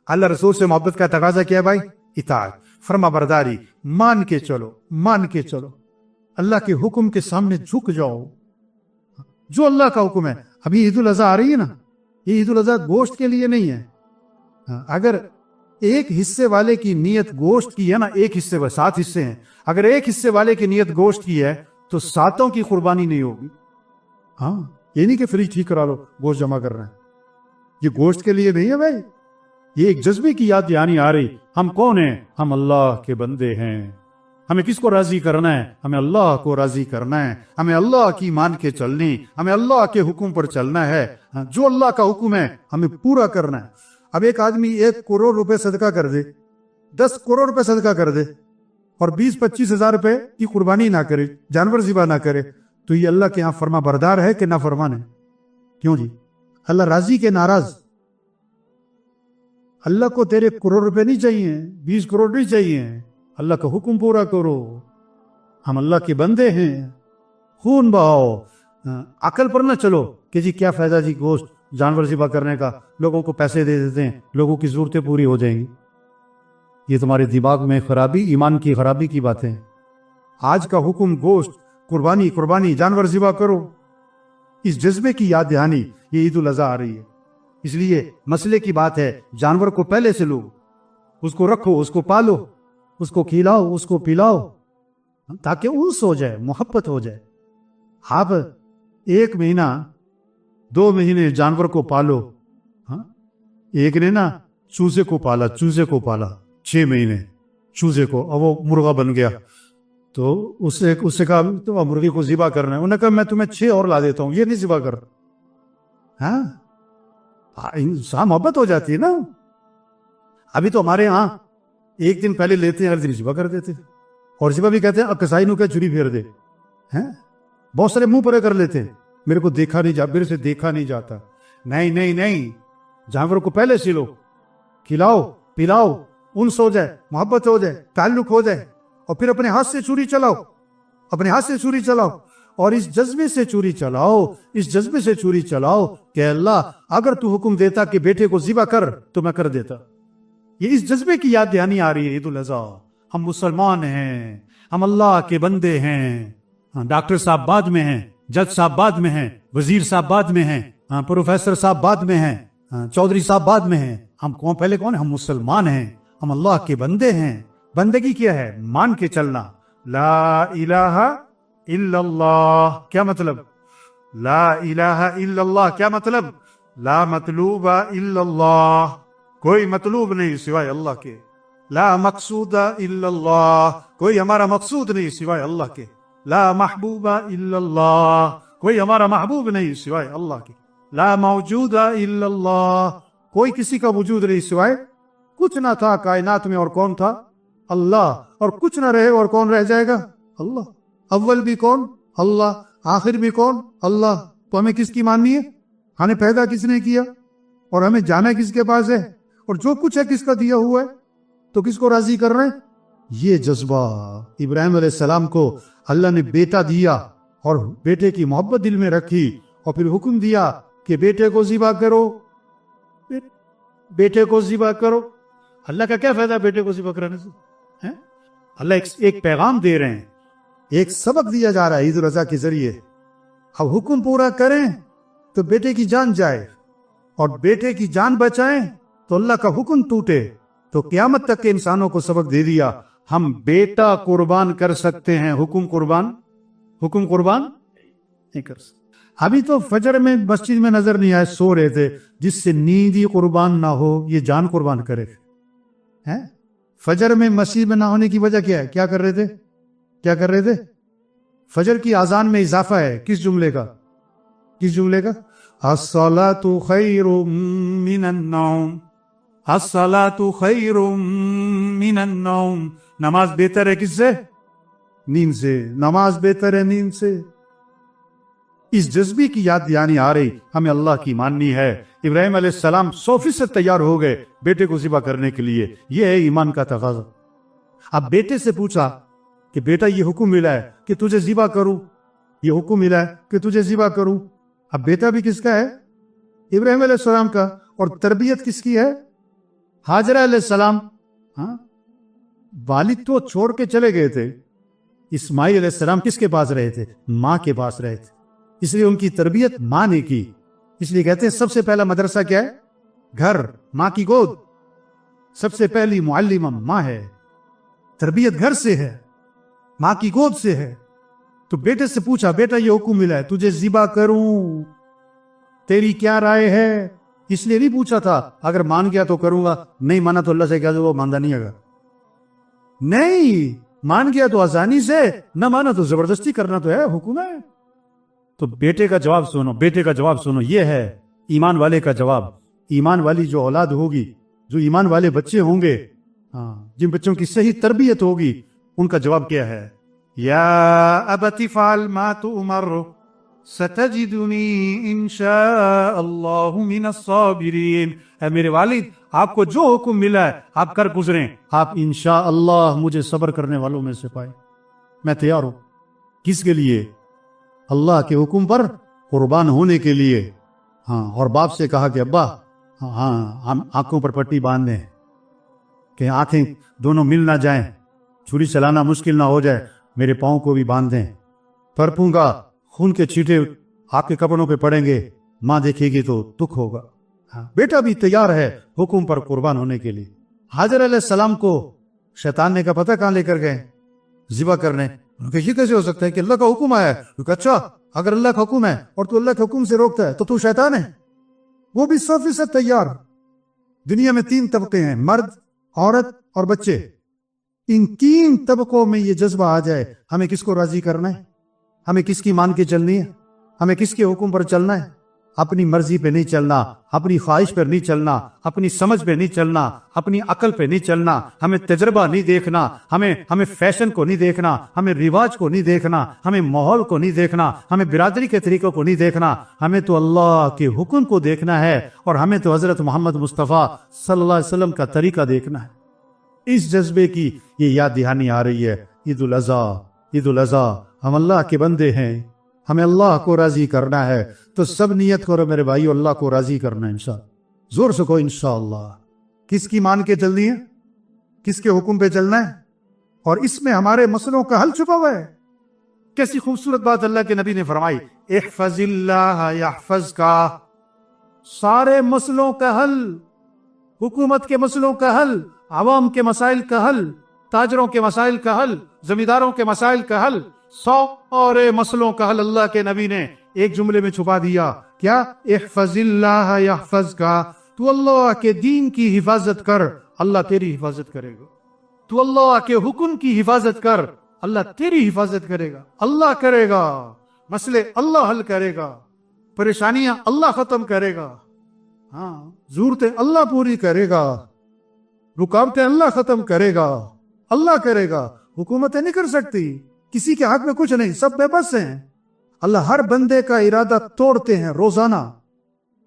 اللہ رسول سے محبت کا تقاضا کیا ہے بھائی؟ اطاعت، فرما برداری، مان کے چلو، مان کے چلو، اللہ کے حکم کے سامنے جھک جاؤ، جو اللہ کا حکم ہے۔ ابھی عید الاضحیٰ آ رہی ہے نا، یہ عید الاضحیٰ گوشت کے لیے نہیں ہے۔ اگر ایک حصے والے کی نیت گوشت کی ہے نا، ایک حصے 7 حصے ہیں، اگر ایک حصے والے کی نیت گوشت کی ہے تو 7 کی قربانی نہیں ہوگی۔ ہاں، یہ نہیں کہ فریج ٹھیک کرا لو گوشت جمع کر رہے ہیں، یہ گوشت کے لیے نہیں ہے بھائی، یہ ایک جذبے کی یاد دہانی آ رہی۔ ہم کون ہیں؟ ہم اللہ کے بندے ہیں۔ ہمیں کس کو راضی کرنا ہے؟ ہمیں اللہ کو راضی کرنا ہے، ہمیں اللہ کی مان کے چلنی، ہمیں اللہ کے حکم پر چلنا ہے، جو اللہ کا حکم ہے ہمیں پورا کرنا ہے۔ اب ایک آدمی 1 کروڑ روپے صدقہ کر دے، 10 کروڑ روپے صدقہ کر دے اور 20-25 ہزار روپے کی قربانی نہ کرے، جانور ذبح نہ کرے، تو یہ اللہ کے ہاں فرما بردار ہے کہ نافرمان ہے؟ کیوں جی؟ اللہ راضی کے ناراض؟ اللہ کو تیرے کروڑ روپے نہیں چاہیے، 20 کروڑ نہیں چاہیے، اللہ کا حکم پورا کرو۔ ہم اللہ کے بندے ہیں، خون بہاؤ، عقل پر نہ چلو کہ جی کیا فائدہ جی گوشت جانور ذبح کرنے کا، لوگوں کو پیسے دے دیتے ہیں، لوگوں کی ضرورتیں پوری ہو جائیں گی۔ یہ تمہارے دماغ میں خرابی، ایمان کی خرابی کی باتیں ہیں۔ آج کا حکم گوشت، قربانی، قربانی، جانور ذبح کرو، اس جذبے کی یاد دہانی یہ عید الاضحیٰ آ رہی ہے۔ اس لیے مسئلے کی بات ہے، جانور کو پہلے سے لو، اس کو رکھو، اس کو پالو، اس کو کھلاؤ، اس کو پلاؤ، تاکہ انس ہو جائے، محبت ہو جائے۔ آپ 1 مہینہ 2 مہینے جانور کو پالو، ایک نے نا چوزے کو پالا، 6 مہینے چوزے کو، اب وہ مرغا بن گیا، تو اس سے کہا تو مرغی کو ذبح کرنا ہے، انہوں نے کہا میں تمہیں 6 اور لا دیتا ہوں، یہ نہیں ذبح کر۔ ہاں، انسان محبت ہو جاتی ہے نا۔ ابھی تو ہمارے ہاں 1 دن پہلے لیتے ہیں، ہر دن ذبح کر دیتے، اور ذبح بھی کہتے ہیں اب کسائی نو کہ چھری پھیر دے، بہت سارے منہ پرے کر لیتے ہیں، میرے کو دیکھا نہیں جاتا، میرے سے دیکھا نہیں جاتا۔ نہیں نہیں نہیں، جانور کو پہلے سے لو، کھلاؤ پلاؤ، انس ہو جائے، محبت ہو جائے، تعلق ہو جائے، اور پھر اپنے ہاتھ سے چھری چلاؤ، اپنے ہاتھ سے چھری چلاؤ، اور اس جذبے سے چھری چلاؤ، اس جذبے سے چھری چلاؤ کہ اللہ اگر تو حکم دیتا کہ بیٹے کو ذبح کر تو میں کر دیتا۔ یہ اس جذبے کی یاد دہانی آ رہی ہے عید الاضحیٰ۔ ہم مسلمان ہیں، ہم اللہ کے بندے ہیں۔ ڈاکٹر صاحب بعد میں ہیں، جج صاحب بعد میں ہیں، وزیر صاحب بعد میں ہیں، پروفیسر صاحب بعد میں ہیں، چودھری صاحب بعد میں ہیں۔ ہم پہلے کون ہیں؟ ہم مسلمان ہیں، ہم اللہ کے بندے ہیں۔ بندگی کیا ہے؟ مان کے چلنا، لا الہ الا اللہ۔ کیا مطلب لا الہ الا اللہ؟ کیا مطلب؟ لا مطلوب الا اللہ، کوئی مطلوب نہیں سوائے اللہ کے۔ لا مقصود الا اللہ، کوئی ہمارا مقصود نہیں سوائے اللہ کے۔ لا محبوب الا اللہ، کوئی ہمارا محبوب نہیں سوائے اللہ کے۔ لا موجود الا اللہ، کوئی کسی کا وجود نہیں سوائے، کچھ نہ تھا کائنات میں اور کون تھا؟ اللہ، اور کچھ نہ رہے اور کون رہ جائے گا؟ اللہ۔ اول بھی کون؟ اللہ۔ آخر بھی کون؟ اللہ۔ تو ہمیں کس کی ماننی ہے؟ ہمیں پیدا کس نے کیا اور ہمیں جانا کس کے پاس ہے، اور جو کچھ ہے کس کا دیا ہوا ہے، تو کس کو راضی کر رہے ہیں؟ یہ جذبہ ابراہیم علیہ السلام کو اللہ نے بیٹا دیا اور بیٹے کی محبت دل میں رکھی، اور پھر حکم دیا کہ بیٹے کو ذبح کرو، بیٹے کو ذبح کرو۔ اللہ کا کیا فائدہ بیٹے کو ذبح کرانے سے؟ اللہ ایک پیغام دے رہے ہیں، ایک سبق دیا جا رہا ہے عید الاضحیٰ کے ذریعے۔ اب حکم پورا کریں تو بیٹے کی جان جائے، اور بیٹے کی جان بچائیں تو اللہ کا حکم ٹوٹے۔ تو قیامت تک کے انسانوں کو سبق دے دیا، ہم بیٹا قربان کر سکتے ہیں، حکم قربان نہیں کر سکتے۔ ابھی تو فجر میں مسجد میں نظر نہیں آئے، سو رہے تھے، جس سے نیند ہی قربان نہ ہو یہ جان قربان کرے۔ فجر میں مسجد میں نہ ہونے کی وجہ کیا ہے؟ کیا کر رہے تھے؟ فجر کی اذان میں اضافہ ہے، کس جملے کا؟ الصلاۃ خیر من النوم، الصلاۃ خیر من النوم۔ نماز بہتر ہے کس سے؟ نیند سے۔ نماز بہتر ہے نیند سے۔ اس جذبے کی یاد دہانی آ رہی، ہمیں اللہ کی ماننی ہے۔ ابراہیم علیہ السلام 100% تیار ہو گئے بیٹے کو ذبح کرنے کے لیے، یہ ہے ایمان کا تقاضا۔ اب بیٹے سے پوچھا کہ بیٹا یہ حکم ملا ہے کہ تجھے ذبح کروں، یہ حکم ملا ہے کہ تجھے ذبح کروں۔ اب بیٹا بھی کس کا ہے؟ ابراہیم علیہ السلام کا۔ اور تربیت کس کی ہے؟ हाजरा अलैहिस्सलाम, हाँ, वालिद तो छोड़ के चले गए थे, इस्माइल अलैहिस्सलाम किसके पास रहे थे? माँ के पास रहे थे, इसलिए उनकी तरबियत माँ ने की। इसलिए कहते हैं सबसे पहला मदरसा क्या है? घर, माँ की गोद। सबसे पहली मुअल्लिमा माँ है, तरबियत घर से है, माँ की गोद से है। तो बेटे से पूछा, बेटा ये हुक्म मिला है तुझे ज़िबा करूं, तेरी क्या राय है? इसलिए नहीं पूछा था अगर मान गया तो करूंगा, नहीं माना तो अल्लाह से कह दो वो मानदा नहीं होगा। नहीं, मान गया तो आसानी से, न माना तो जबरदस्ती करना तो है, हुक्म है। तो बेटे का जवाब सुनो, बेटे का जवाब सुनो, ये है ईमान वाले का जवाब। ईमान वाली जो औलाद होगी, जो ईमान वाले बच्चे होंगे, हाँ, जिन बच्चों की सही तरबियत होगी, उनका जवाब क्या है? या अबति फ़अल मा तुअमर सतजिदुनी इंशाअल्लाहु मिनस साबिरीन। ऐ मेरे वालिद, आपको जो हुक्म मिला है आप कर गुजरें, आप इंशाअल्लाह मुझे सब्र करने वालों में से पाए। मैं तैयार हूं। किसके लिए? अल्लाह के हुक्म पर कुर्बान होने के लिए। हाँ, और बाप से कहा कि अब्बा, हाँ, हम आंखों पर पट्टी बांध दें कि आंखें दोनों मिल ना जाएं, छुरी चलाना मुश्किल ना हो जाए, मेरे पाँव को भी बांध दें, तड़पूंगा, खून के छींटे आपके कपड़ों पे पड़ेंगे, माँ देखेगी तो दुख होगा। हाँ, बेटा भी तैयार है हुक्म पर कुर्बान होने के लिए। हाजर अलैहिस्सलाम को शैतान ने का पता कहाँ लेकर गए? ज़िबा करने। ये कैसे हो सकता है कि अल्लाह का हुक्म आया है? अच्छा, अगर अल्लाह का हुक्म है और तू अल्लाह के हुक्म से रोकता है तो तू शैतान है। वो भी 100% तैयार। दुनिया में 3 तबके हैं, मर्द, औरत और बच्चे। इन 3 तबकों में ये जज्बा आ जाए, हमें किसको राजी करना है, हमें किसकी मान के चलनी है, हमें किसके हुक्म पर चलना है। अपनी मर्जी पे नहीं चलना, अपनी ख्वाहिश पर नहीं चलना, अपनी समझ पे नहीं चलना, अपनी अकल पे नहीं चलना, हमें तजर्बा नहीं देखना, हमें फैशन को नहीं देखना, हमें रिवाज को नहीं देखना, हमें माहौल को नहीं देखना, हमें बिरादरी के तरीकों को नहीं देखना, हमें तो अल्लाह के हुक्म को देखना है, और हमें तो हजरत मोहम्मद मुस्तफ़ा सल्लल्लाहु अलैहि वसल्लम का तरीका देखना है। इस जज्बे की ये याद दहानी आ रही है। ईद उल अज़हा, हम अल्लाह के बंदे हैं, हमें अल्लाह को राजी करना है, तो सब नियत करो मेरे भाई, अल्लाह को राजी करना है इंशाअल्लाह। जोर से को इंशाअल्लाह। किसकी मान के चलनी है? किसके हुक्म पे चलना है? और इसमें हमारे मसलों का हल छुपा हुआ है। कैसी खूबसूरत बात अल्लाह के नबी ने फरमाई, इहफज़िल्लाह यहफज़का। सारे मसलों का हल, हुकूमत के मसलों का हल, आवाम के मसाइल का हल, ताजरों के मसाइल का हल, जमींदारों के मसाइल का हल, सारे मसलों का हल अल्लाह के नबी ने एक जुमले में छुपा दिया। क्या? इहफज़िल्लाह यहफज़का। तू अल्लाह के दीन की हिफाजत कर, अल्लाह तेरी हिफाजत करेगा। तू अल्लाह के हुक्म की हिफाजत कर, अल्लाह तेरी हिफाजत करेगा। अल्लाह करेगा, मसले अल्लाह हल करेगा, परेशानियां अल्लाह खत्म करेगा, हाँ, जरूरतें अल्लाह पूरी करेगा, रुकावटें अल्लाह खत्म करेगा, अल्लाह करेगा। हुकूमतें नहीं कर सकती, किसी के हाथ में कुछ नहीं, सब बेबस हैं। अल्लाह हर बंदे का इरादा तोड़ते हैं रोजाना।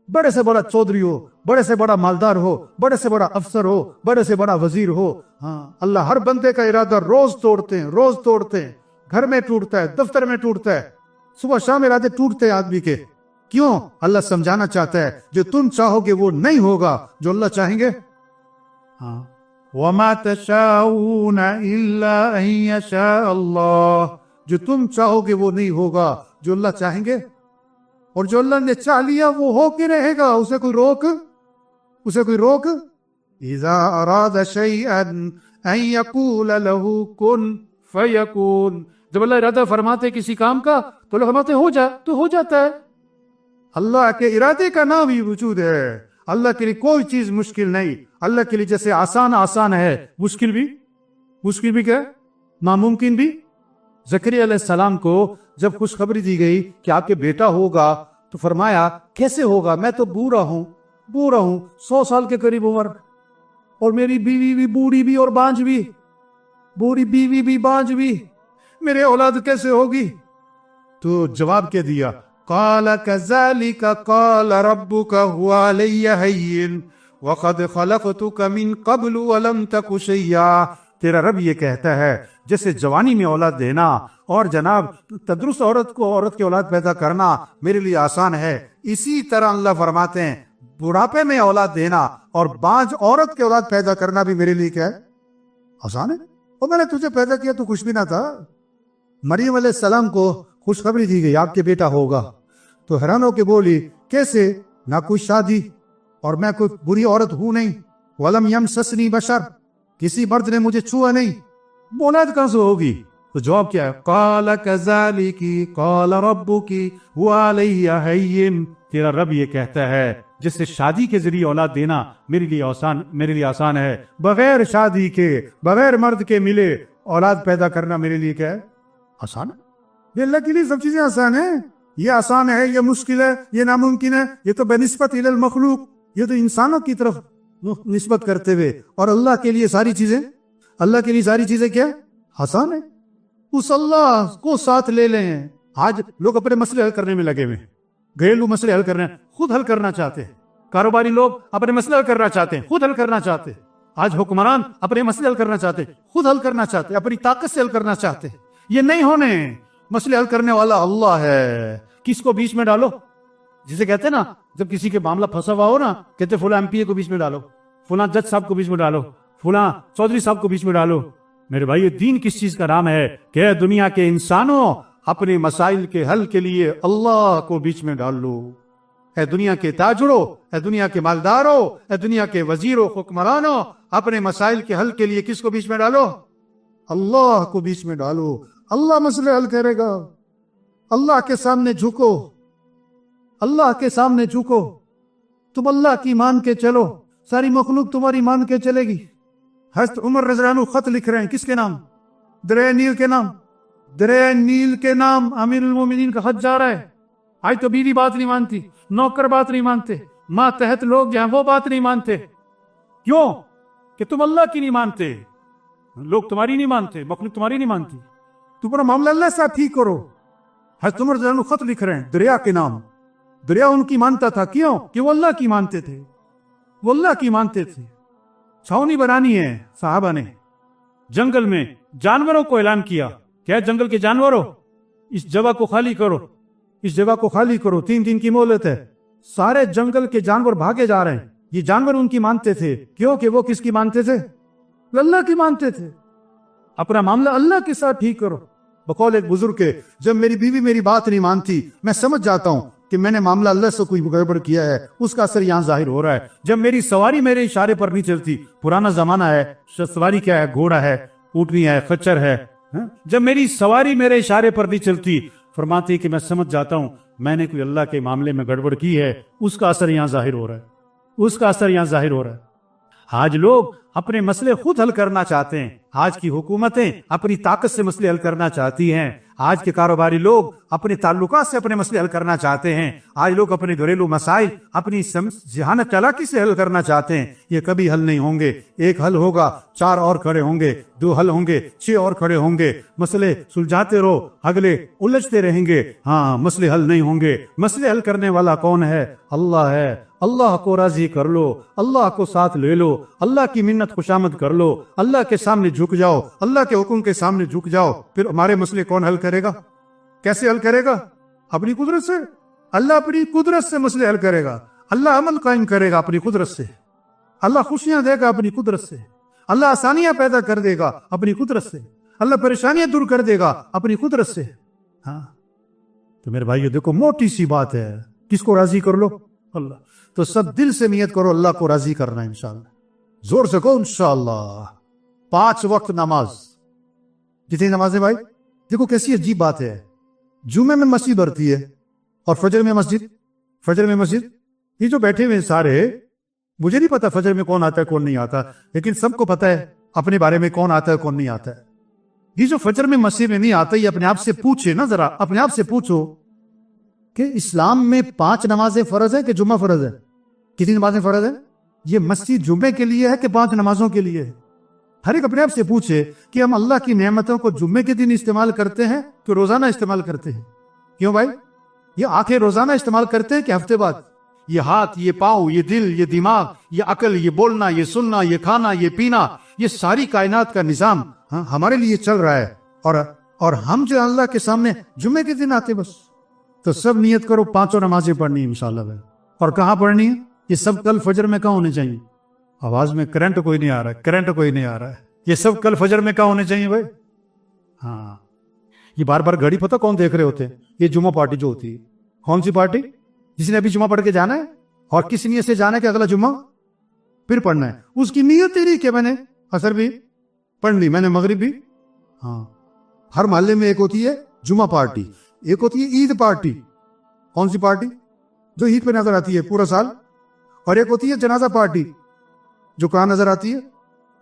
बड़े से बड़ा चौधरी हो, बड़े से बड़ा मालदार हो, बड़े से बड़ा अफसर हो, बड़े से बड़ा वजीर हो, हाँ, अल्लाह हर बंदे का इरादा रोज तोड़ते हैं, रोज तोड़ते हैं। घर में टूटता है, दफ्तर में टूटता है, सुबह शाम इरादे टूटते हैं आदमी के। क्यों? अल्लाह समझाना चाहता है जो तुम चाहोगे वो नहीं होगा, जो अल्लाह चाहेंगे। हाँ, वमा तशाऊन इल्ला अन यशा अल्लाह। जो तुम चाहोगे वो नहीं होगा, जो अल्लाह चाहेंगे। और जो अल्लाह ने चाह लिया वो हो के रहेगा, उसे कोई रोक? इज़ा अरादा शैअन अन यक़ूल लहू कुन फयकून। जब अल्लाह इरादा फरमाते किसी काम का तो अल्लाह फरमाते हो जा, तो हो जाता है। अल्लाह के इरादे का नाम ही वजूद है। अल्लाह के लिए कोई चीज मुश्किल नहीं। अल्लाह के लिए जैसे आसान है, मुश्किल भी क्या? नामुमकिन भी। ज़करिया अलैहिस्सलाम को जब खुशखबरी दी गई कि आपके बेटा होगा, तो फरमाया कैसे होगा, मैं तो बूढ़ा हूं 100 साल के करीब उम्र, और मेरी बीवी भी बूढ़ी भी और बांझ भी, बूढ़ी बीवी भी बांझ भी, मेरे औलाद कैसे होगी? तो जवाब क्या दिया? क़ाल कज़ालिका क़ाल रब्बुका हुवा अलय्या हय्यिन व क़द ख़लक़तुका मिन क़ब्लु व लम तकु शय्या। तेरा रब ये कहता है जैसे जवानी में औलाद देना और जनाब तंदुरुस्त औरत के औलाद पैदा करना मेरे लिए आसान है, इसी तरह अल्लाह फरमाते हैं बुढ़ापे में औलाद देना और बांझ औरत के औलाद पैदा करना भी मेरे लिए क्या है? आसान है। और मैंने तुझे पैदा किया तो कुछ भी ना था। मरियम अलैहिस्सलाम को खुशखबरी दी गई, आपके बेटा होगा। तो हैरान होके बोली, कैसे? ना कोई शादी और मैं कोई बुरी औरत हूं नहीं। वलम यमससनी बशर, किसी मर्द ने मुझे छुआ नहीं, औलाद कहां से होगी? तो जवाब क्या है? काला कज़ालिकी काला रब्बुकी हुवा अलैया हय्यिन, तेरा रब ये कहता है जिससे शादी के जरिए औलाद देना मेरे लिए आसान है, बगैर शादी के, बगैर मर्द के मिले औलाद पैदा करना मेरे लिए क्या है? आसान है। ये अल्लाह के लिए सब चीजें आसान है। ये आसान है, ये मुश्किल है, ये नामुमकिन है, ये तो बेनिस्बत इलल मखलूक, ये तो इंसानों की तरफ निस्बत करते हुए, और अल्लाह के लिए सारी चीजें क्या आसान है। उस अल्लाह को साथ ले लें। आज लोग अपने मसले हल करने में लगे हुए हैं, घरेलू मसले हल करने, खुद हल करना चाहते हैं। कारोबारी लोग अपने मसले हल करना चाहते हैं, खुद हल करना चाहते हैं। आज हुक्मरान अपने मसले हल करना चाहते हैं, खुद हल करना चाहते हैं, अपनी ताकत से हल करना चाहते हैं। ये नहीं होने, मसले हल करने वाला अल्लाह है। किसको बीच में डालो? जिसे कहते हैं ना, जब किसी के मामला फंसा हुआ हो ना, कहते फुला एमपीए को बीच में डालो, फुला जज साहब को बीच में डालो, फुला चौधरी साहब को बीच में डालो। मेरे भाई, ये दीन किस चीज का नाम है कि दुनिया के इंसानों अपने मसाइल के हल के लिए अल्लाह को बीच में डाल लो। है दुनिया के ताजरों, है दुनिया के मालदारों, है दुनिया के वजीरों, हुक्मरानों, अपने मसाइल के हल के लिए किसको बीच में डालो? अल्लाह को बीच में डालो। अल्लाह मसले हल करेगा। अल्लाह के सामने झुको, अल्लाह के सामने झुको। तुम अल्लाह की मान के चलो, सारी मखलूक तुम्हारी मान के चलेगी। हज़रत उमर रज़ियल्लाहु अन्हु खत लिख रहे हैं, किसके नाम? दरिया नील के नाम। दरिया नील के नाम अमीरुल मोमिनीन का खत जा रहा है। आज तो बीवी बात नहीं मानती, नौकर बात नहीं मानते, मातहत लोग जो हैं वो बात नहीं मानते। क्यों? कि तुम अल्लाह की नहीं मानते, लोग तुम्हारी नहीं मानते, मखलूक तुम्हारी नहीं मानती। तुम अपना मामला अल्लाह से ठीक करो। हज़रत उमर रज़ियल्लाहु अन्हु खत लिख रहे हैं दरिया के नाम। दरिया उनकी मानता था, क्यों? कि वो अल्लाह की मानते थे, वो अल्लाह की मानते थे। छावनी बनानी है, साहबा ने जंगल में जानवरों को ऐलान किया, क्या जंगल के जानवरों, इस जगह को खाली करो, इस जगह को खाली करो, 3 दिन की मोहलत है। सारे जंगल के जानवर भागे जा रहे हैं। ये जानवर उनकी मानते थे, क्यों? कि वो किसकी मानते थे? अल्लाह की मानते थे। अपना मामला अल्लाह के साथ ठीक करो। बकौल एक बुजुर्ग के, जब मेरी बीवी मेरी बात नहीं मानती, मैं समझ जाता हूं कि मैंने मामला अल्लाह से कोई गड़बड़ किया है, उसका असर यहाँ जाहिर हो रहा है। जब मेरी सवारी मेरे इशारे पर नहीं चलती, पुराना जमाना है, सवारी क्या है? घोड़ा है, ऊँटनी है, खच्चर है। जब मेरी सवारी मेरे इशारे पर नहीं चलती, फरमाती कि मैं समझ जाता हूँ मैंने कोई अल्लाह के मामले में गड़बड़ की है, उसका असर यहाँ जाहिर हो रहा है, उसका असर यहाँ जाहिर हो रहा है। आज लोग अपने मसले खुद हल करना चाहते हैं। आज की हुकूमतें अपनी ताकत से मसले हल करना चाहती हैं। आज के कारोबारी लोग अपने ताल्लुकात से अपने मसले हल करना चाहते हैं। आज लोग अपने घरेलू मसाइल अपनी जहानत चालाकी से हल करना चाहते हैं। ये कभी हल नहीं होंगे। एक हल होगा, 4 और खड़े होंगे, 2 हल होंगे, 6 और खड़े होंगे। मसले सुलझाते रहो, अगले उलझते रहेंगे। हाँ, मसले हल नहीं होंगे। मसले हल करने वाला कौन है? अल्लाह है। अल्लाह को राजी कर लो, अल्लाह को साथ ले लो, अल्लाह की मिन्नत खुशामद कर लो, अल्लाह के सामने झुक जाओ, अल्लाह के हुक्म के सामने झुक जाओ। फिर हमारे मसले कौन हल करेगा? कैसे हल करेगा? अपनी कुदरत से। अल्लाह अपनी कुदरत से मसले हल करेगा। अल्लाह अमल कायम करेगा अपनी कुदरत से। अल्लाह खुशियां देगा अपनी कुदरत से। अल्लाह आसानियां पैदा कर देगा अपनी कुदरत से। अल्लाह परेशानियां दूर कर देगा अपनी कुदरत से। हाँ, तो मेरे भाइयों देखो, मोटी सी बात है, किसको राजी कर लो? अल्लाह। तो सब दिल से नियत करो अल्लाह को राजी करना। इंशाअल्लाह जोर से कहो इंशाअल्लाह। 5 वक्त नमाज, कितनी नमाजें भाई? देखो कैसी अजीब बात है। जुमे में मस्जिद भरती है और फजर में मस्जिद, फजर में मस्जिद। ये जो बैठे हुए सारे, मुझे नहीं पता फजर में कौन आता है कौन नहीं आता, लेकिन सबको पता है अपने बारे में कौन आता है कौन नहीं आता है। ये जो फजर में मस्जिद में नहीं आता, ये अपने आप से पूछे ना, जरा अपने आप से पूछो कि इस्लाम में 5 नमाजें फर्ज है कि जुम्मा फर्ज है? कितनी नमाजें फर्ज है? ये मस्जिद जुम्मे के लिए है कि 5 नमाजों के लिए है? हर एक अपने आप से पूछे कि हम अल्लाह की नेमतों को जुम्मे के दिन इस्तेमाल करते हैं कि रोजाना इस्तेमाल करते हैं? क्यों भाई? ये आंखें रोजाना इस्तेमाल करते हैं कि हफ्ते बाद? ये हाथ, ये पाँव, ये दिल, ये दिमाग, ये अकल, ये बोलना, ये सुनना, ये खाना, ये पीना, ये सारी कायनात का निजाम हमारे लिए चल रहा है। और हम जो अल्लाह के सामने जुम्मे के दिन आते बस। तो सब नियत करो 5 नमाजें पढ़नी इंशाअल्लाह। और कहाँ पढ़नी है? یہ سب کل فجر میں کہاں ہونے چاہیے؟ آواز میں کرنٹ کوئی نہیں آ رہا ہے، کرنٹ کوئی نہیں آ رہا ہے. یہ سب کل فجر میں کہاں ہونے چاہیے بھائی؟ ہاں. یہ بار بار گھڑی پتہ کون دیکھ رہے ہوتے ہیں؟ یہ جمعہ پارٹی جو ہوتی ہے. کون سی پارٹی؟ جس نے ابھی جمعہ پڑھ کے جانا ہے اور کس نیت سے جانا ہے کہ اگلا جمعہ پھر پڑھنا ہے. اس کی نیت تیری کہ میں نے عصر بھی پڑھ لی، میں نے مغرب بھی. ہاں. ہر محلے میں ایک ہوتی ہے جمعہ پارٹی، ایک ہوتی ہے عید پارٹی. کون سی پارٹی؟ جو عید پہ نظر آتی ہے پورا سال. اور ایک ہوتی ہے جنازہ پارٹی، جو کہاں نظر آتی ہے؟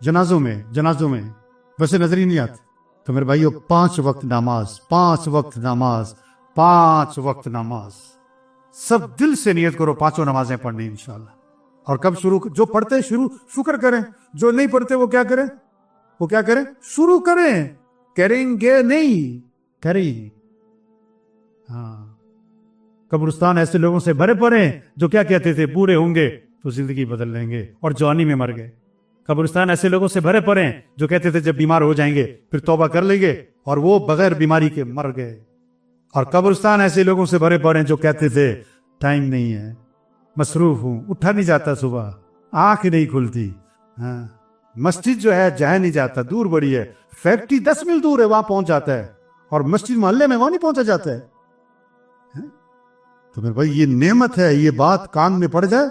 جنازوں میں. جنازوں میں ویسے نظر ہی نہیں آتی. تو میرے بھائیو 5 وقت نماز، 5 وقت نماز، 5 وقت نماز. سب دل سے نیت کرو 5 نمازیں پڑھنی انشاءاللہ. اور کب شروع؟ جو پڑھتے شروع شکر کریں، جو نہیں پڑھتے وہ کیا کریں؟ وہ کیا کریں؟ شروع کریں. کریں گے نہیں، کریں. ہاں. قبرستان ایسے لوگوں سے بھرے پڑے جو کیا کہتے تھے بوڑھے ہوں گے تو زندگی بدل لیں گے اور جوانی میں مر گئے. قبرستان ایسے لوگوں سے بھرے پڑے جو کہتے تھے جب بیمار ہو جائیں گے پھر توبہ کر لیں گے اور وہ بغیر بیماری کے مر گئے. اور قبرستان ایسے لوگوں سے بھرے پڑے جو کہتے تھے ٹائم نہیں ہے، مصروف ہوں، اٹھا نہیں جاتا، صبح آنکھ نہیں کھلتی. ہاں. مسجد جو ہے جہاں نہیں جاتا، دور بڑی ہے. فیکٹری 10 میل دور ہے، وہاں پہنچ جاتا ہے. اور مسجد محلے میں وہاں نہیں پہنچا جاتا ہے. تو میرے بھائی یہ نعمت ہے، یہ بات کان میں پڑ جائے،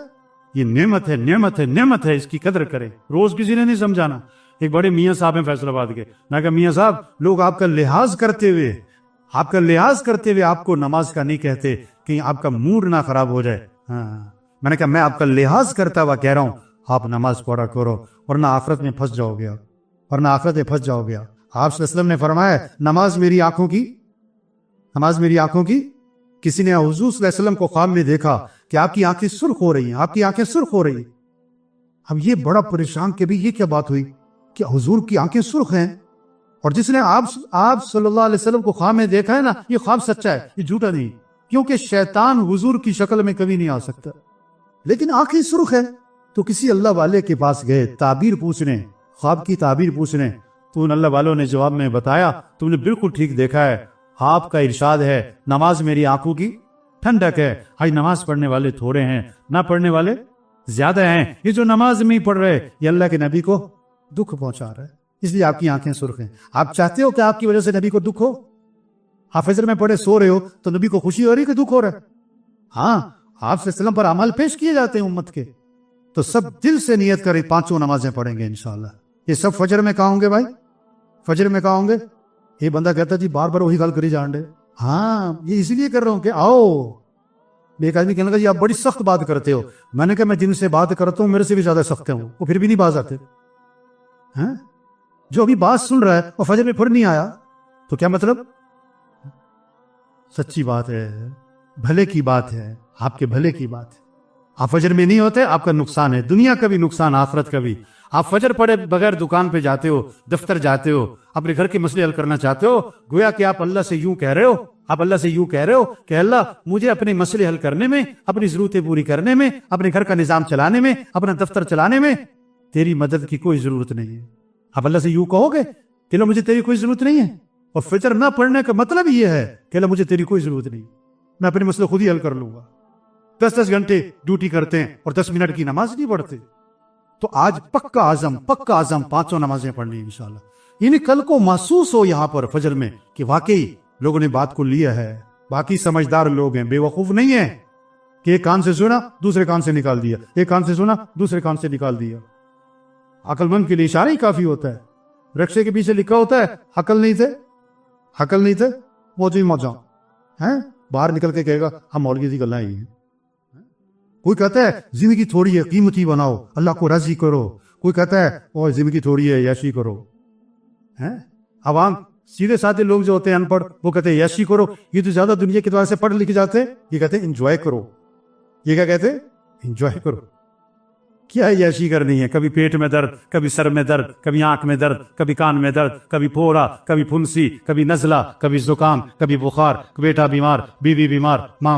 یہ نعمت ہے، نعمت ہے، نعمت ہے. اس کی قدر کریں. روز کسی نے نہیں سمجھانا. ایک بڑے میاں صاحب ہیں فیصل آباد کے، میں کہا میاں صاحب لوگ آپ کا لحاظ کرتے ہوئے آپ کو نماز کا نہیں کہتے، کہیں آپ کا موڈ نہ خراب ہو جائے. ہاں. میں نے کہا میں آپ کا لحاظ کرتا ہوا کہہ رہا ہوں آپ نماز پڑھا کرو ورنہ آخرت میں پھنس جاؤ گے، ورنہ آخرت میں پھنس جاؤ گے. آپ صلی اللہ علیہ وسلم نے فرمایا نماز میری آنکھوں کی، نماز میری آنکھوں کی. کسی نے حضور صلی اللہ علیہ وسلم کو خواب میں دیکھا کہ آپ کی آنکھیں سرخ ہو رہی ہیں، آپ کی آنکھیں سرخ ہو رہی ہیں. اب یہ بڑا پریشان کہ بھی یہ کیا بات ہوئی کہ حضور کی آنکھیں سرخ ہیں. اور جس نے آپ صلی اللہ علیہ وسلم کو خواب میں دیکھا ہے نا، یہ خواب سچا ہے، یہ جھوٹا نہیں. کیونکہ شیطان حضور کی شکل میں کبھی نہیں آ سکتا. لیکن آنکھیں سرخ ہے تو کسی اللہ والے کے پاس گئے تعبیر پوچھنے، خواب کی تعبیر پوچھنے. تو ان اللہ والوں نے جواب میں بتایا تم نے بالکل ٹھیک دیکھا ہے، آپ کا ارشاد ہے نماز میری آنکھوں کی ٹھنڈک ہے. آج نماز پڑھنے والے تھوڑے ہیں، نہ پڑھنے والے زیادہ ہیں. یہ جو نماز نہیں پڑھ رہے یہ اللہ کے نبی کو دکھ پہنچا رہا ہے، اس لیے آپ کی آنکھیں سرخ ہیں. آپ چاہتے ہو کہ آپ کی وجہ سے نبی کو دکھ ہو؟ آپ فجر میں پڑھے سو رہے ہو تو نبی کو خوشی ہو رہی کہ دکھ ہو رہا ہے؟ ہاں. آپ صلی اللہ علیہ وسلم پر عمل پیش کیے جاتے ہیں امت کے. تو سب دل سے نیت کریں 5 نمازیں پڑھیں گے انشاءاللہ. یہ سب فجر میں کہاں ہوں گے بھائی؟ فجر میں کہاں ہوں گے؟ یہ بندہ کہتا جی بار بار وہی گل کری جان دے. ہاں یہ اسی لیے کر رہا ہوں کہ آؤ. ایک آدمی کہنے لگا جی آپ بڑی سخت بات کرتے ہو. میں نے کہا میں جن سے بات کرتا ہوں میرے سے بھی زیادہ سخت ہیں وہ پھر بھی نہیں باز آتے. جو ابھی بات سن رہا ہے وہ فجر میں پھر نہیں آیا تو کیا مطلب؟ سچی بات ہے، بھلے کی بات ہے، آپ کے بھلے کی بات ہے. آپ فجر میں نہیں ہوتے آپ کا نقصان ہے، دنیا کا بھی نقصان، آخرت کا بھی. آپ فجر پڑھے بغیر دکان پہ جاتے ہو، دفتر جاتے ہو، اپنے گھر کے مسئلے حل کرنا چاہتے ہو، گویا کہ آپ اللہ سے یوں کہہ رہے ہو، آپ اللہ سے یوں کہہ رہے ہو کہ اللہ مجھے اپنے مسئلے حل کرنے میں، اپنی ضرورتیں پوری کرنے میں، اپنے گھر کا نظام چلانے میں، اپنا دفتر چلانے میں تیری مدد کی کوئی ضرورت نہیں ہے. آپ اللہ سے یوں کہو گے کہ اللہ مجھے تیری کوئی ضرورت نہیں ہے. اور فجر نہ پڑھنے کا مطلب یہ ہے کہ اللہ مجھے تیری کوئی ضرورت نہیں، میں اپنے مسئلے خود ہی حل کر لوں گا. 10 گھنٹے ڈیوٹی کرتے ہیں اور 10 منٹ کی نماز نہیں پڑھتے. تو آج پکا عزم 5 نمازیں پڑھنی انشاءاللہ. یعنی کل کو محسوس ہو یہاں پر فجر میں کہ واقعی لوگوں نے بات کو لیا ہے. باقی سمجھدار لوگ ہیں، بے وقوف نہیں ہیں کہ ایک کان سے سنا دوسرے کان سے نکال دیا، ایک کان سے سنا دوسرے کان سے نکال دیا. عقل مند کے لیے اشارہ ہی کافی ہوتا ہے. رکشے کے پیچھے لکھا ہوتا ہے عقل نہیں تھے موجود ہیں، باہر نکل کے کہے گا ہم مولوی کی گلاں ہی ہیں. کوئی کہتا ہے زندگی تھوڑی ہے قیمتی بناؤ، اللہ کو راضی کرو. کوئی کہتا ہے اور زندگی تھوڑی ہے یاشی کرو. عوام سیدھے سادھے لوگ جو ہوتے ہیں ان پڑھ وہ کہتے ہیں یاشی کرو. یہ تو زیادہ دنیا کے اعتبار سے پڑھ لکھ جاتے ہیں، یہ کہتے ہیں انجوائے کرو. یہ کیا کہتے ہیں؟ انجوائے کرو. کیا یاشی کرنی ہے؟ کبھی پیٹ میں درد، کبھی سر میں درد، کبھی آنکھ میں درد، کبھی کان میں درد، کبھی پھوڑا، کبھی پھنسی، کبھی نزلہ، کبھی زکام، کبھی بخار، بیٹا بیمار، بیوی بیمار، ماں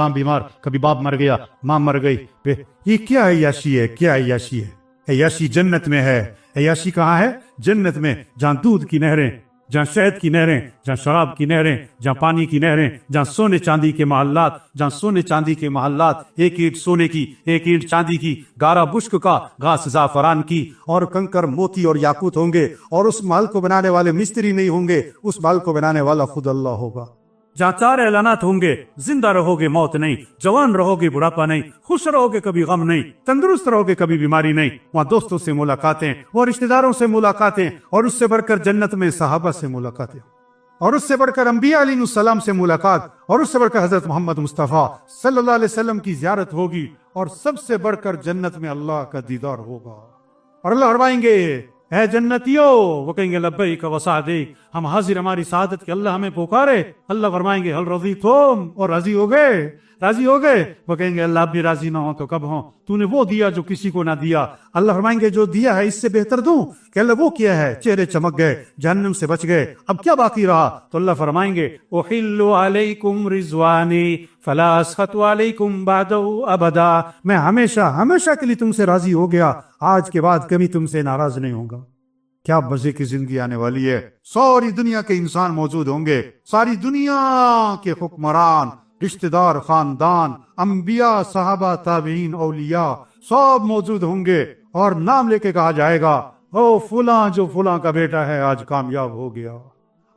بیمار، کبھی باپ مر گیا، ماں مر گئی. یہ کیا عیاشی ہے؟ کیا عیاشی ہے؟ عیاشی جنت میں ہے. عیاشی کہاں ہے؟ جنت میں، جہاں دودھ کی نہریں जहाँ शहद की नहरें, जहाँ शराब की नहरें, जहाँ पानी की नहरें, जहाँ सोने चांदी के महल्लात, जहाँ सोने चांदी के महल्लात, एक ईंट सोने की, एक ईंट चांदी की, गारा बुश्क का, घास जाफरान की, और कंकर मोती और याकूत होंगे, और उस महल को बनाने वाले मिस्त्री नहीं होंगे, उस महल को बनाने वाला खुद अल्लाह होगा। जहाँ चार ऐलानात होंगे, जिंदा रहोगे मौत नहीं, जवान रहोगे बुढ़ापा नहीं, खुश रहोगे कभी गम नहीं, तंदुरुस्त रहोगे कभी बीमारी नहीं, वहाँ दोस्तों से मुलाकातें, वहाँ रिश्तेदारों से मुलाकातें, और उससे बढ़कर जन्नत में सहाबा से मुलाकातें, और उससे बढ़कर अंबिया अलैहिस्सलाम से मुलाकात, और उससे बढ़कर हजरत मोहम्मद मुस्तफ़ा सल्लल्लाहु अलैहि वसल्लम की ज़ियारत होगी, और सबसे बढ़कर जन्नत में अल्लाह का दीदार होगा। और अल्लाह फरमाएंगे, है जन्नतियों, वो कहेंगे लब्बैक व सअदैक, हम हाजिर हमारी शहादत के, अल्लाह हमें पुकारे। अल्लाह फरमाएंगे हल रज़ीतुम, और राजी हो गए, राजी हो गए। वो कहेंगे अल्लाह आप भी राजी ना हो तो कब हो, तूने वो दिया जो किसी को ना दिया। अल्लाह फरमाएंगे जो दिया है इससे बेहतर दूं, कि अल्लाह वो किया है, चेहरे चमक गए, जहन्नम से बच गए, अब क्या बाकी रहा। तो अल्लाह फरमाएंगे उहिल्लु अलैकुम रिज़वानी फला अस्खतु अलैकुम बादहु अबदा, मैं हमेशा हमेशा के लिए तुमसे राजी हो गया, आज के बाद कभी तुमसे नाराज नहीं होगा। क्या मजे की जिंदगी आने वाली है। सारी दुनिया के इंसान मौजूद होंगे, सारी दुनिया के हुक्मरान, रिश्तेदार, खानदान, अंबिया, सहाबा, ताबीन, औलिया सब मौजूद होंगे, और नाम लेके कहा जाएगा ओ फुला जो फुला का बेटा है आज कामयाब हो गया।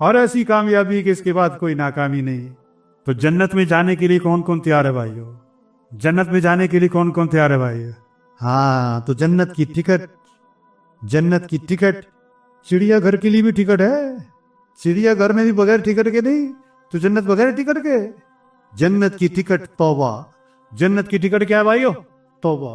और ऐसी कामयाबी कि इसके बाद कोई नाकामी नहीं। तो जन्नत में जाने के लिए कौन कौन तैयार है भाइयों? जन्नत में जाने के लिए कौन कौन तैयार है भाई? हाँ, तो जन्नत की टिकट, जन्नत की टिकट, चिड़ियाघर के लिए भी टिकट है। चिड़ियाघर में भी बगैर टिकट के नहीं, तो जन्नत बगैर टिकट के। जन्नत की टिकट तौबा। जन्नत की टिकट क्या है भाइयों? तौबा।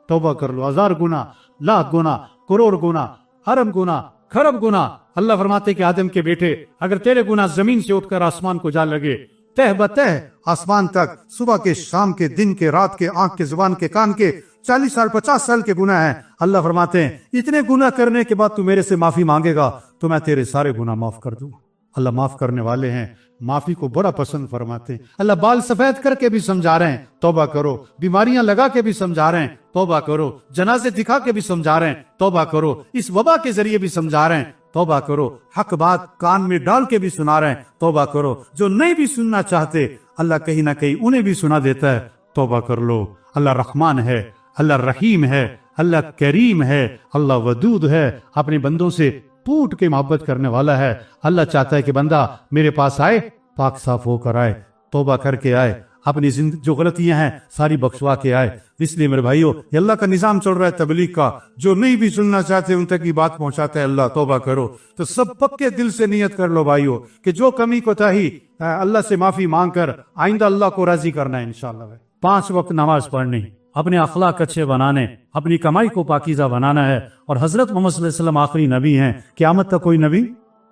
तौबा कर लो, 1000 गुना, लाख गुना, करोड़ गुना, अरब गुना, खरब गुना। अल्लाह फरमाते कि आदम के बेटे, अगर तेरे गुना जमीन से उठकर आसमान को जा लगे, तह बतह आसमान तक, सुबह के, शाम के, दिन के, रात के, आंख के, जुबान के, कान के, 40 साल 50 साल के गुनाह हैं। अल्लाह फरमाते हैं इतने गुनाह करने के बाद तू मेरे से माफी मांगेगा तो मैं तेरे सारे गुनाह माफ कर दूं। अल्लाह माफ करने वाले हैं, माफी को बड़ा पसंद फरमाते हैं। अल्लाह बाल सफेद करके भी समझा रहे हैं तौबा करो, बीमारियां लगा के भी समझा रहे हैं तौबा करो, जनाजे दिखा के भी समझा रहे हैं तौबा करो, इस वबा के जरिए भी समझा रहे हैं तौबा करो, हक बात कान में डाल के भी सुना रहे हैं तौबा करो। जो नहीं भी सुनना चाहते अल्लाह कहीं ना कहीं उन्हें भी सुना देता है, तौबा कर लो। अल्लाह रहमान है, अल्लाह रहीम है, अल्लाह करीम है, अल्लाह वदूद है, अपने बंदों से टूट के मोहब्बत करने वाला है। अल्लाह चाहता है कि बंदा मेरे पास आए, पाक साफ होकर आए, तौबा करके आए, अपनी जिंदगी जो गलतियां हैं सारी बख्शवा के आए। इसलिए मेरे भाइयों, ये अल्लाह का निजाम चल रहा है तबलीग का, जो नहीं भी सुनना चाहते उन तक की बात पहुंचाता है अल्लाह। तौबा करो। तो सब पक्के दिल से नियत कर लो भाइयों कि जो कमी कोताही अल्लाह से माफी मांग कर आइंदा अल्लाह को राजी करना है इंशाअल्लाह। 5 वक्त नमाज पढ़नी, अपने अखलाक अच्छे बनाने, अपनी कमाई को पाकीज़ा बनाना है। और हजरत मोहम्मद सल्लल्लाहु अलैहि वसल्लम आखिरी नबी हैं, क़यामत तक कोई नबी,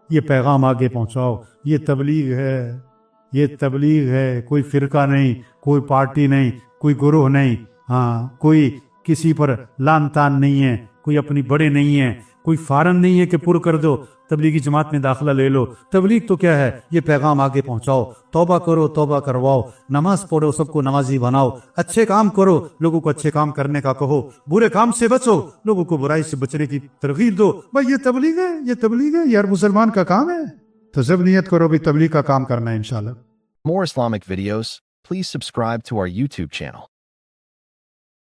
ये पैगाम आगे पहुंचाओ। ये तबलीग है, ये तबलीग है, कोई फिरका नहीं, कोई पार्टी नहीं, कोई गुरूह नहीं, हाँ, कोई किसी पर लान तान नहीं है, कोई अपनी बड़े नहीं है, कोई फारन नहीं है कि पुर कर दो तबलीगी जमात में दाखिला ले लो। तबलीग तो क्या है? ये पैगाम आगे पहुंचाओ, तौबा करो, तौबा करवाओ, नमाज पढ़ो, सबको नमाजी बनाओ, अच्छे काम करो, लोगों को अच्छे काम करने का कहो, बुरे काम से बचो, लोगों को बुराई से बचने की तरगीब दो। भाई ये तबलीग है, ये तबलीग है, यार मुसलमान का काम है। तो जब नियत करो भी तबलीग का काम करना है इंशाल्लाह। More Islamic videos, please subscribe to our YouTube channel.